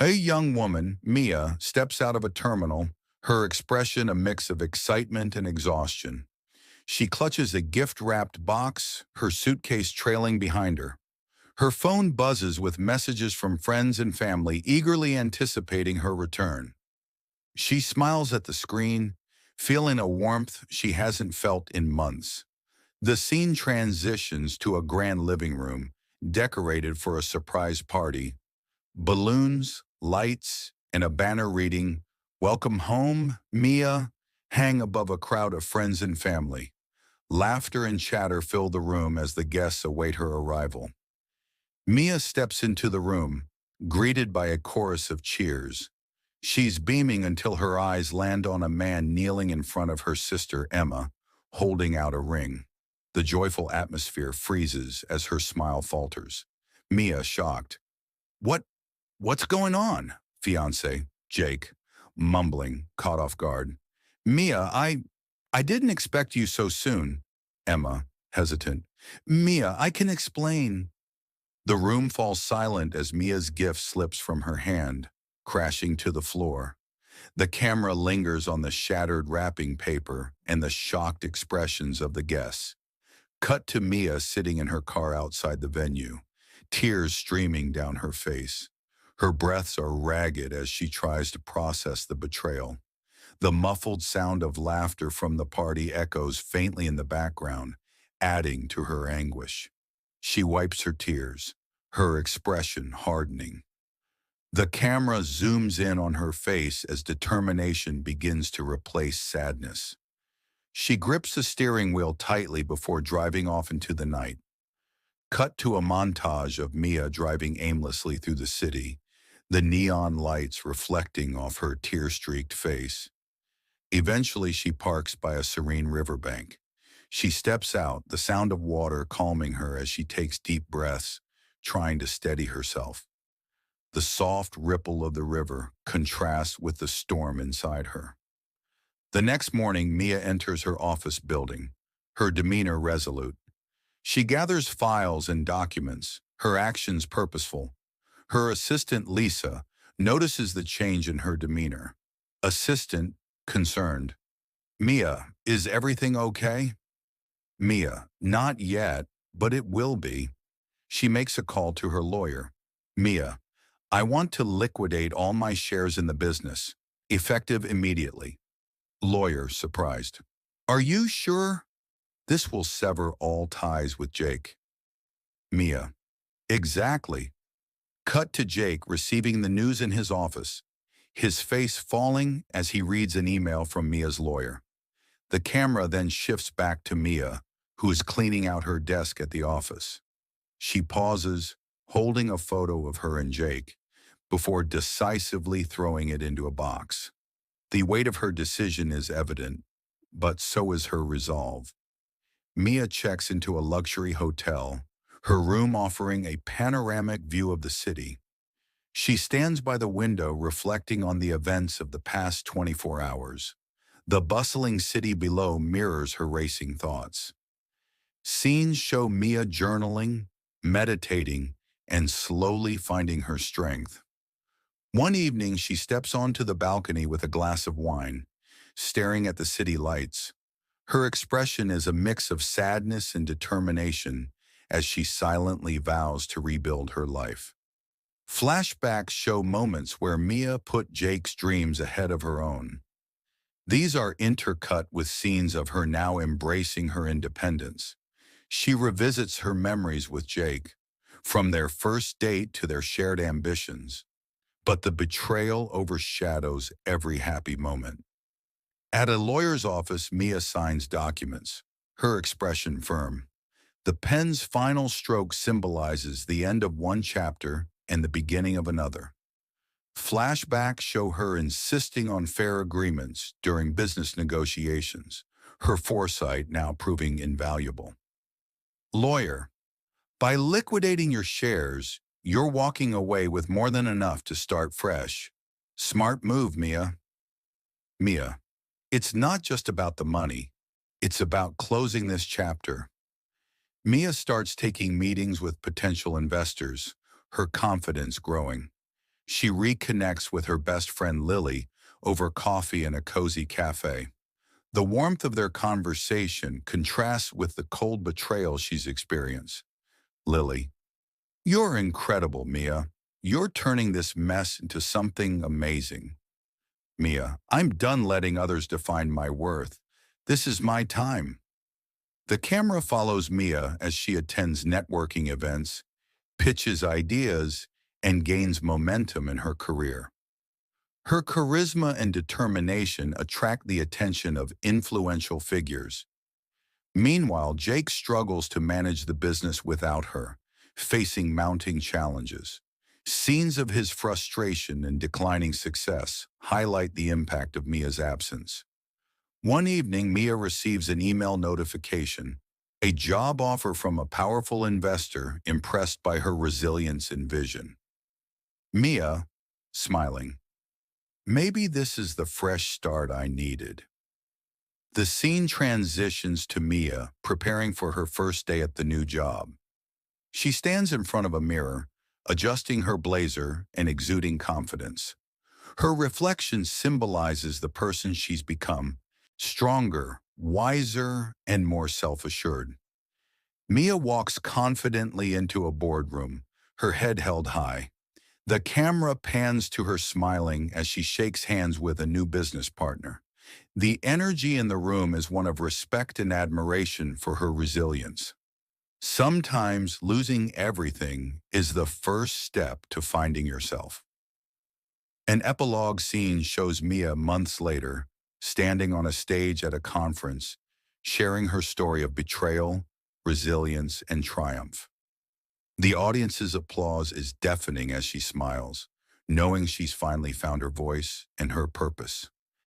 A young woman, Mia, steps out of a terminal, her expression a mix of excitement and exhaustion. She clutches a gift-wrapped box, her suitcase trailing behind her. Her phone buzzes with messages from friends and family eagerly anticipating her return. She smiles at the screen, feeling a warmth she hasn't felt in months. The scene transitions to a grand living room, decorated for a surprise party. Balloons, lights, and a banner reading, "Welcome home, Mia," hang above a crowd of friends and family. Laughter and chatter fill the room as the guests await her arrival. Mia steps into the room, greeted by a chorus of cheers. She's beaming until her eyes land on a man kneeling in front of her sister, Emma, holding out a ring. The joyful atmosphere freezes as her smile falters. Mia, shocked. "What, what's going on?" Fiancé, Jake, mumbling, caught off guard. "Mia, I didn't expect you so soon." Emma, hesitant. "Mia, I can explain." The room falls silent as Mia's gift slips from her hand, crashing to the floor. The camera lingers on the shattered wrapping paper and the shocked expressions of the guests. Cut to Mia sitting in her car outside the venue, tears streaming down her face. Her breaths are ragged as she tries to process the betrayal. The muffled sound of laughter from the party echoes faintly in the background, adding to her anguish. She wipes her tears, her expression hardening. The camera zooms in on her face as determination begins to replace sadness. She grips the steering wheel tightly before driving off into the night. Cut to a montage of Mia driving aimlessly through the city, the neon lights reflecting off her tear-streaked face. Eventually, she parks by a serene riverbank. She steps out, the sound of water calming her as she takes deep breaths, trying to steady herself. The soft ripple of the river contrasts with the storm inside her. The next morning, Mia enters her office building, her demeanor resolute. She gathers files and documents, her actions purposeful. Her assistant, Lisa, notices the change in her demeanor. Assistant, concerned. "Mia, is everything okay?" Mia, "Not yet, but it will be." She makes a call to her lawyer. Mia, "I want to liquidate all my shares in the business, effective immediately." Lawyer, surprised. "Are you sure?" "This will sever all ties with Jake." Mia, "Exactly." Cut to Jake receiving the news in his office, his face falling as he reads an email from Mia's lawyer. The camera then shifts back to Mia, who is cleaning out her desk at the office. She pauses, holding a photo of her and Jake, before decisively throwing it into a box. The weight of her decision is evident, but so is her resolve. Mia checks into a luxury hotel, her room offering a panoramic view of the city. She stands by the window reflecting on the events of the past 24 hours. The bustling city below mirrors her racing thoughts. Scenes show Mia journaling, meditating, and slowly finding her strength. One evening, she steps onto the balcony with a glass of wine, staring at the city lights. Her expression is a mix of sadness and determination as she silently vows to rebuild her life. Flashbacks show moments where Mia put Jake's dreams ahead of her own. These are intercut with scenes of her now embracing her independence. She revisits her memories with Jake, from their first date to their shared ambitions. But the betrayal overshadows every happy moment. At a lawyer's office, Mia signs documents, her expression firm. The pen's final stroke symbolizes the end of one chapter and the beginning of another. Flashbacks show her insisting on fair agreements during business negotiations, her foresight now proving invaluable. Lawyer, by liquidating your shares, you're walking away with more than enough to start fresh. Smart move, Mia. Mia, it's not just about the money. It's about closing this chapter. Mia starts taking meetings with potential investors, her confidence growing. She reconnects with her best friend Lily over coffee in a cozy cafe. The warmth of their conversation contrasts with the cold betrayal she's experienced. Lily, you're incredible, Mia. You're turning this mess into something amazing. Mia, I'm done letting others define my worth. This is my time. The camera follows Mia as she attends networking events, pitches ideas, and gains momentum in her career. Her charisma and determination attract the attention of influential figures. Meanwhile, Jake struggles to manage the business without her, facing mounting challenges. Scenes of his frustration and declining success highlight the impact of Mia's absence. One evening, Mia receives an email notification, a job offer from a powerful investor impressed by her resilience and vision. Mia, smiling, maybe this is the fresh start I needed. The scene transitions to Mia preparing for her first day at the new job. She stands in front of a mirror, adjusting her blazer and exuding confidence. Her reflection symbolizes the person she's become, stronger, wiser, and more self-assured. Mia walks confidently into a boardroom, her head held high. The camera pans to her smiling as she shakes hands with a new business partner. The energy in the room is one of respect and admiration for her resilience. Sometimes losing everything is the first step to finding yourself. An epilogue scene shows Mia months later, standing on a stage at a conference, sharing her story of betrayal, resilience, and triumph. The audience's applause is deafening as she smiles, knowing she's finally found her voice and her purpose.